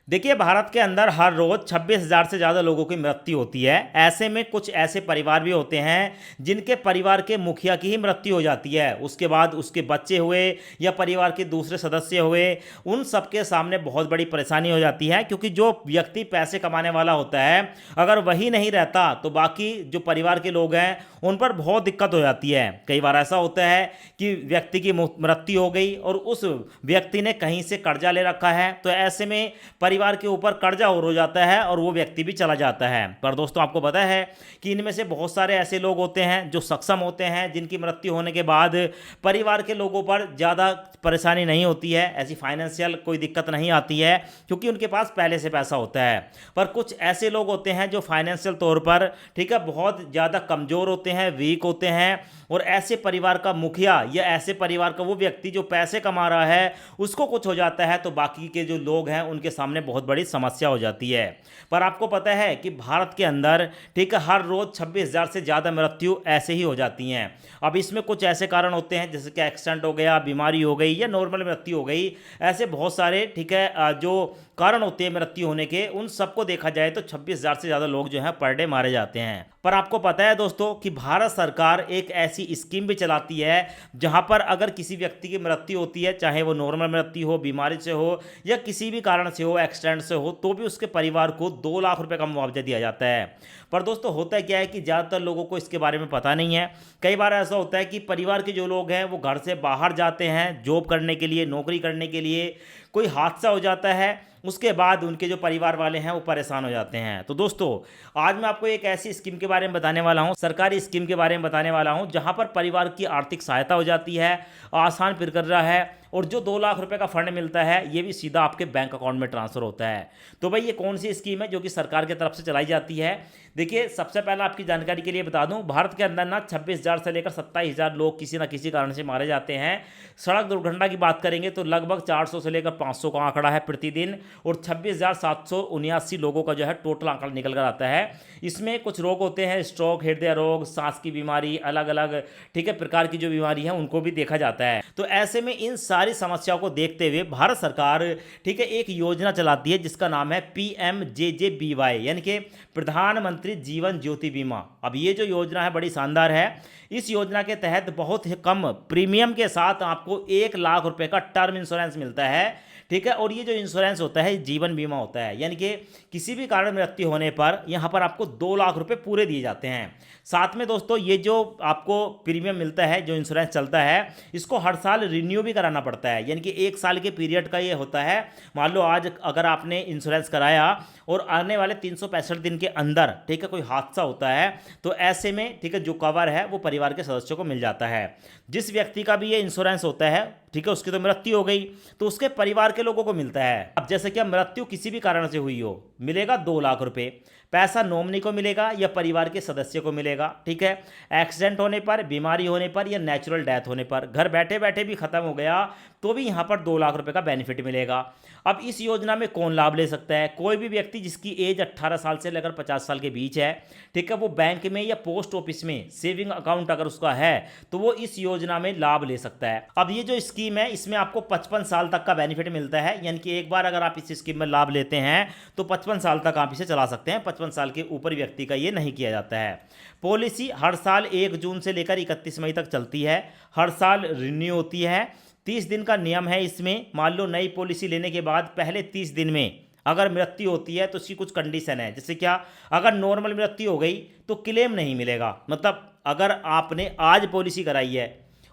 देखिए, भारत के अंदर हर रोज 26,000 से ज़्यादा लोगों की मृत्यु होती है। ऐसे में कुछ ऐसे परिवार भी होते हैं जिनके परिवार के मुखिया की ही मृत्यु हो जाती है, उसके बाद उसके बच्चे हुए या परिवार के दूसरे सदस्य हुए, उन सबके सामने बहुत बड़ी परेशानी हो जाती है, क्योंकि जो व्यक्ति पैसे कमाने वाला होता है, अगर वही नहीं रहता तो बाकी जो परिवार के लोग हैं उन पर बहुत दिक्कत हो जाती है। कई बार ऐसा होता है कि व्यक्ति की मृत्यु हो गई और उस व्यक्ति ने कहीं से कर्जा ले रखा है, तो ऐसे में परिवार के ऊपर कर्जा और हो जाता है और वो व्यक्ति भी चला जाता है। पर दोस्तों, आपको पता है कि इनमें से बहुत सारे ऐसे लोग होते हैं जो सक्षम होते हैं, जिनकी मृत्यु होने के बाद परिवार के लोगों पर ज़्यादा परेशानी नहीं होती है, ऐसी फाइनेंशियल कोई दिक्कत नहीं आती है, क्योंकि उनके पास पहले से पैसा होता है। पर कुछ ऐसे लोग होते हैं जो फाइनेंशियल तौर पर, ठीक है, बहुत ज़्यादा कमज़ोर होते हैं, वीक होते हैं, और ऐसे परिवार का मुखिया या ऐसे परिवार का वो व्यक्ति जो पैसे कमा रहा है, उसको कुछ हो जाता है तो बाकी के जो लोग हैं उनके सामने बहुत बड़ी समस्या हो जाती है। पर आपको पता है कि भारत के अंदर, ठीक है, हर रोज़ 26,000 से ज़्यादा मृत्यु ऐसे ही हो जाती हैं। अब इसमें कुछ ऐसे कारण होते हैं जैसे कि एक्सीडेंट हो गया, बीमारी हो गई या नॉर्मल मृत्यु हो गई, ऐसे बहुत सारे, ठीक है, जो कारण होते हैं मृत्यु होने के, उन सबको देखा जाए तो 26,000 से ज़्यादा लोग जो हैं पर डे मारे जाते हैं। पर आपको पता है दोस्तों कि भारत सरकार एक ऐसी स्कीम भी चलाती है जहां पर अगर किसी व्यक्ति की मृत्यु होती है, चाहे वो नॉर्मल मृत्यु हो, बीमारी से हो या किसी भी कारण से हो, एक्सीडेंट से हो, तो भी उसके परिवार को 2 लाख रुपए का मुआवजा दिया जाता है। पर दोस्तों, होता क्या है कि ज़्यादातर लोगों को इसके बारे में पता नहीं है। कई बार ऐसा होता है कि परिवार के जो लोग हैं वो घर से बाहर जाते हैं जॉब करने के लिए, नौकरी करने के लिए, कोई हादसा हो जाता है, उसके बाद उनके जो परिवार वाले हैं वो परेशान हो जाते हैं। तो दोस्तों, आज मैं आपको एक ऐसी स्कीम के बारे में बताने वाला हूं, सरकारी स्कीम के बारे में बताने वाला हूं, जहां पर परिवार की आर्थिक सहायता हो जाती है, आसान प्रक्रिया है, और जो 2 लाख रुपए का फंड मिलता है ये भी सीधा आपके बैंक अकाउंट में ट्रांसफर होता है। तो भाई, ये कौन सी स्कीम है जो कि सरकार की तरफ से चलाई जाती है? देखिए, सबसे पहले आपकी जानकारी के लिए बता दूं, भारत के अंदर ना 26,000 से लेकर 27,000 लोग किसी ना किसी कारण से मारे जाते हैं। सड़क दुर्घटना की बात करेंगे तो लगभग 400 से लेकर 500 का आंकड़ा है प्रतिदिन, और 26,779 लोगों का जो है टोटल आंकड़ा निकल कर आता है। इसमें कुछ रोग होते हैं, स्ट्रोक, हृदय रोग, सांस की बीमारी, अलग अलग, ठीक है, प्रकार की जो बीमारी है उनको भी देखा जाता है। तो ऐसे में इन सारी समस्याओं को देखते हुए भारत सरकार, ठीक है, एक योजना चलाती है जिसका नाम है PMJJBY, यानी कि प्रधानमंत्री जीवन ज्योति बीमा। अब ये जो योजना है बड़ी शानदार है। इस योजना के तहत बहुत ही कम प्रीमियम के साथ आपको 1 लाख रुपए का टर्म इंश्योरेंस मिलता है, ठीक है। और ये जो इंश्योरेंस होता है जीवन बीमा होता है, यानी कि किसी भी कारण मृत्यु होने पर यहाँ पर आपको 2 लाख रुपए पूरे दिए जाते हैं। साथ में दोस्तों, ये जो आपको प्रीमियम मिलता है, जो इंश्योरेंस चलता है, इसको हर साल रिन्यू भी कराना पड़ता है, यानी कि 1 साल के पीरियड का ये होता है। मान लो आज अगर आपने इंश्योरेंस कराया और आने वाले 365 दिन के अंदर, ठीक है, कोई हादसा होता है, तो ऐसे में, ठीक है, जो कवर है वो परिवार के सदस्यों को मिल जाता है। जिस व्यक्ति का भी ये इंश्योरेंस होता है, ठीक है, उसकी तो मृत्यु हो गई तो उसके परिवार के लोगों को मिलता है। अब जैसे कि मृत्यु किसी भी कारण से हुई हो, मिलेगा 2 लाख रुपए। पैसा नॉमिनी को मिलेगा या परिवार के सदस्य को मिलेगा, ठीक है। एक्सीडेंट होने पर, बीमारी होने पर या नेचुरल डेथ होने पर, घर बैठे बैठे भी खत्म हो गया तो भी यहाँ पर 2 लाख रुपए का बेनिफिट मिलेगा। अब इस योजना में कौन लाभ ले सकता है? कोई भी व्यक्ति जिसकी एज 18 साल से लेकर 50 साल के बीच है, ठीक है, वो बैंक में या पोस्ट ऑफिस में सेविंग अकाउंट अगर उसका है तो वो इस योजना में लाभ ले सकता है। अब ये जो स्कीम है इसमें आपको 55 साल तक का बेनिफिट मिलता है, यानी कि एक बार अगर आप इस स्कीम में लाभ लेते हैं तो 55 साल तक आप इसे चला सकते हैं। 55 साल के ऊपर व्यक्ति का ये नहीं किया जाता है। पॉलिसी हर साल 1 जून से लेकर 31 मई तक चलती है, हर साल रिन्यू होती है। 30 दिन का नियम है इसमें। मान लो नई पॉलिसी लेने के बाद पहले 30 दिन में अगर मृत्यु होती है तो उसकी कुछ कंडीशन है, जैसे क्या, अगर नॉर्मल मृत्यु हो गई तो क्लेम नहीं मिलेगा। मतलब अगर आपने आज पॉलिसी कराई है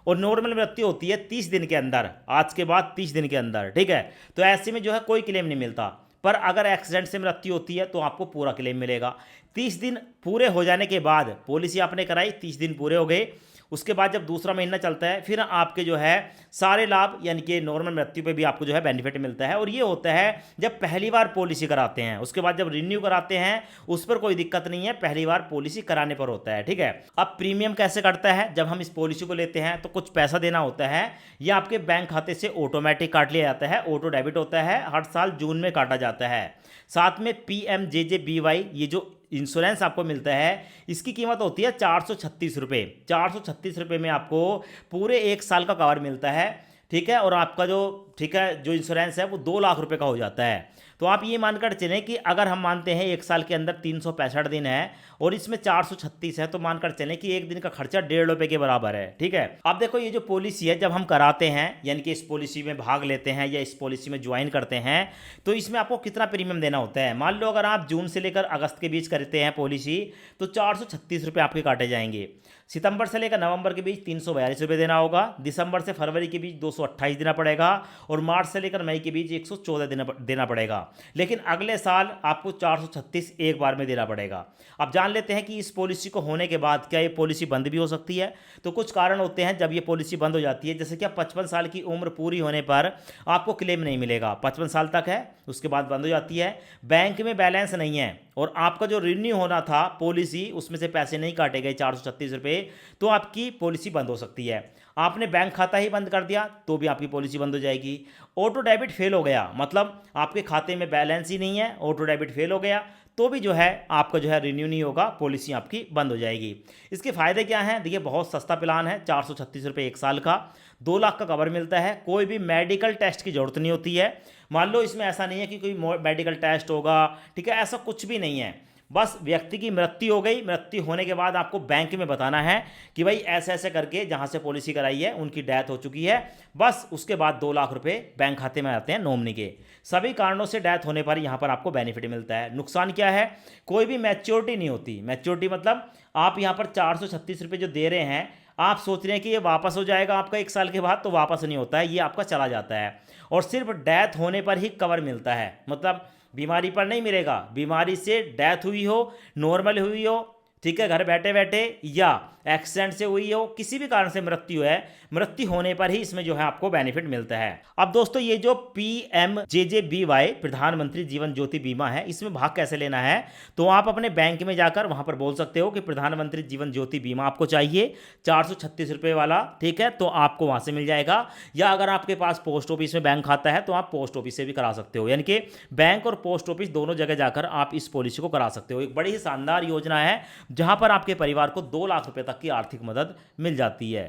और नॉर्मल मृत्यु होती है 30 दिन के अंदर, आज के बाद 30 दिन के अंदर, ठीक है, तो ऐसे में जो है कोई क्लेम नहीं मिलता। पर अगर एक्सीडेंट से मृत्यु होती है तो आपको पूरा क्लेम मिलेगा। 30 दिन पूरे हो जाने के बाद, पॉलिसी आपने कराई, 30 दिन पूरे हो गए, उसके बाद जब दूसरा महीना चलता है फिर आपके जो है सारे लाभ, यानी कि नॉर्मल मृत्यु पे भी आपको जो है बेनिफिट मिलता है। और ये होता है जब पहली बार पॉलिसी कराते हैं, उसके बाद जब रिन्यू कराते हैं उस पर कोई दिक्कत नहीं है, पहली बार पॉलिसी कराने पर होता है, ठीक है। अब प्रीमियम कैसे कटता है? जब हम इस पॉलिसी को लेते हैं तो कुछ पैसा देना होता है, यह आपके बैंक खाते से ऑटोमेटिक काट लिया जाता है, ऑटो डेबिट होता है, हर साल जून में काटा जाता है। साथ में PMJJBY ये जो इंश्योरेंस आपको मिलता है इसकी कीमत होती है 436 रुपये। 436 रुपये में आपको पूरे 1 साल का कवर मिलता है, ठीक है। और आपका जो ठीक है जो इंश्योरेंस है वो 2 लाख रुपए का हो जाता है। तो आप ये मानकर चलें कि अगर हम मानते हैं एक साल के अंदर 365 दिन है और इसमें 436 है, तो मानकर चलें कि एक दिन का खर्चा 1.5 रुपये के बराबर है। ठीक है, अब देखो ये जो पॉलिसी है जब हम कराते हैं यानी कि इस पॉलिसी में भाग लेते हैं या इस पॉलिसी में ज्वाइन करते हैं, तो इसमें आपको कितना प्रीमियम देना होता है। मान लो अगर आप जून से लेकर अगस्त के बीच करते हैं पॉलिसी, तो 436 रुपये आपके काटे जाएंगे। सितंबर से लेकर नवंबर के बीच 342 रुपये देना होगा, दिसंबर से फरवरी के बीच 228 देना पड़ेगा और मार्च से लेकर मई के बीच 114 देना पड़ेगा। लेकिन अगले साल आपको 436 एक बार में देना पड़ेगा। अब जान लेते हैं कि इस पॉलिसी को होने के बाद क्या ये पॉलिसी बंद भी हो सकती है। तो कुछ कारण होते हैं जब ये पॉलिसी बंद हो जाती है, जैसे कि 55 साल की उम्र पूरी होने पर आपको क्लेम नहीं मिलेगा, 55 साल तक है, उसके बाद बंद हो जाती है। बैंक में बैलेंस नहीं है और आपका जो रिन्यू होना था पॉलिसी उसमें से पैसे नहीं काटे गए 436 रुपये, तो आपकी पॉलिसी बंद हो सकती है। आपने बैंक खाता ही बंद कर दिया तो भी आपकी पॉलिसी बंद हो जाएगी। ऑटो डेबिट फेल हो गया, मतलब आपके खाते में बैलेंस ही नहीं है, ऑटो डेबिट फेल हो गया, तो भी जो है आपका जो है रिन्यू नहीं होगा, पॉलिसी आपकी बंद हो जाएगी। इसके फ़ायदे क्या हैं? देखिए बहुत सस्ता प्लान है, 436 रुपये एक साल का, 2 लाख का कवर मिलता है, कोई भी मेडिकल टेस्ट की ज़रूरत नहीं होती है। मान लो इसमें ऐसा नहीं है कि कोई मेडिकल टेस्ट होगा, ठीक है, ऐसा कुछ भी नहीं है। बस व्यक्ति की मृत्यु हो गई, मृत्यु होने के बाद आपको बैंक में बताना है कि भाई ऐसे ऐसे करके जहाँ से पॉलिसी कराई है उनकी डेथ हो चुकी है, बस उसके बाद 2 लाख रुपए बैंक खाते में आते हैं नॉमिनी के। सभी कारणों से डेथ होने पर यहाँ पर आपको बेनिफिट मिलता है। नुकसान क्या है? कोई भी मैच्योरिटी नहीं होती। मैच्योरिटी मतलब आप यहाँ पर 436 रुपये जो दे रहे हैं, आप सोच रहे हैं कि ये वापस हो जाएगा आपका 1 साल के बाद, तो वापस नहीं होता है, ये आपका चला जाता है। और सिर्फ डेथ होने पर ही कवर मिलता है, मतलब बीमारी पर नहीं मिलेगा। बीमारी से डेथ हुई हो, नॉर्मल हुई हो, ठीक है, घर बैठे बैठे, या एक्सीडेंट से हुई हो, किसी भी कारण से मृत्यु है, मृत्यु होने पर ही इसमें जो है आपको बेनिफिट मिलता है। अब दोस्तों ये जो PMJJBY प्रधानमंत्री जीवन ज्योति बीमा है, इसमें भाग कैसे लेना है? तो आप अपने बैंक में जाकर वहां पर बोल सकते हो कि प्रधानमंत्री जीवन ज्योति बीमा आपको चाहिए 436 रुपये वाला, ठीक है, तो आपको वहां से मिल जाएगा। या अगर आपके पास पोस्ट ऑफिस में बैंक खाता है तो आप पोस्ट ऑफिस से भी करा सकते हो, यानी कि बैंक और पोस्ट ऑफिस दोनों जगह जाकर आप इस पॉलिसी को करा सकते हो। एक बड़ी ही शानदार योजना है जहां पर आपके परिवार को 2 लाख रुपए तक की आर्थिक मदद मिल जाती है।